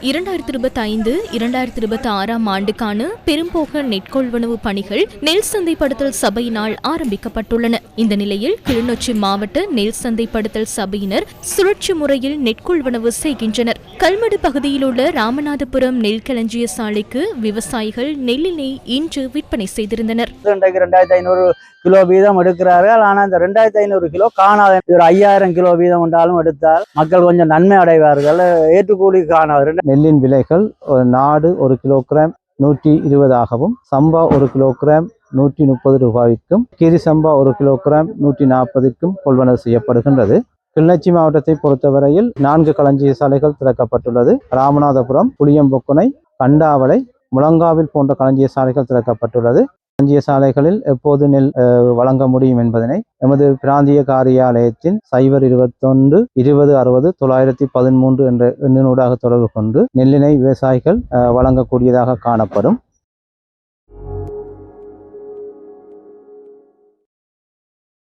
2025-2026 ஆண்டுக்கான பெரும்போக நெற்கொள்வனவு பணிகள் நெல் சந்தைப்படுத்தல் சபையினால் ஆரம்பிக்கப்பட்டுள்ளன. இந்த நிலையில் கிளிநொச்சி மாவட்ட நெல் சந்தைப்படுத்தல் சபையினர் சுழற்சி முறையில் நெற்கொள்வனவு செய்கின்றனர். கல்மடு பகுதியில் உள்ள ராமநாதபுரம் நெல் களஞ்சிய சாலைக்கு விவசாயிகள் நெல்லினை இன்று விற்பனை செய்திருந்தனர். 2500 கிலோ வீதம் எடுக்கிறார்கள். ஆனால் இந்த 2500 கிலோ காணாத. ஒரு 5000 கிலோ வீதம் என்றாலும் எடுத்தால் மக்கள் கொஞ்சம் நன்மை அடைவார்கள். ஏற்றுக்கூலி காணாது. நெல்லின் விலைகள் நாடு 1 கிலோகிராம் 120 ஆகவும், சம்பா 1 கிலோகிராம் 130 ரூபாய்க்கும், கீரி சம்பா 1 கிலோகிராம் 140க்கும் கொள்வனவு செய்யப்படுகின்றது. கிளிநொச்சி மாவட்டத்தை பொறுத்தவரையில் 4 களஞ்சிய சாலைகள் திறக்கப்பட்டுள்ளது. ராமநாதபுரம், புளியம்பொக்குனை, கண்டாவளை, முழங்காவில் போன்ற களஞ்சிய சாலைகள் திறக்கப்பட்டுள்ளது. களஞ்சிய சாலைகளில் எப்போது நெல் வழங்க முடியும் என்பதனை எமது பிராந்திய காரியாலயத்தின் 021 20 60 913 என்ற எண்ணினூடாக தொடர்பு கொண்டு நெல்லினை விவசாயிகள் வழங்கக்கூடியதாக காணப்படும்.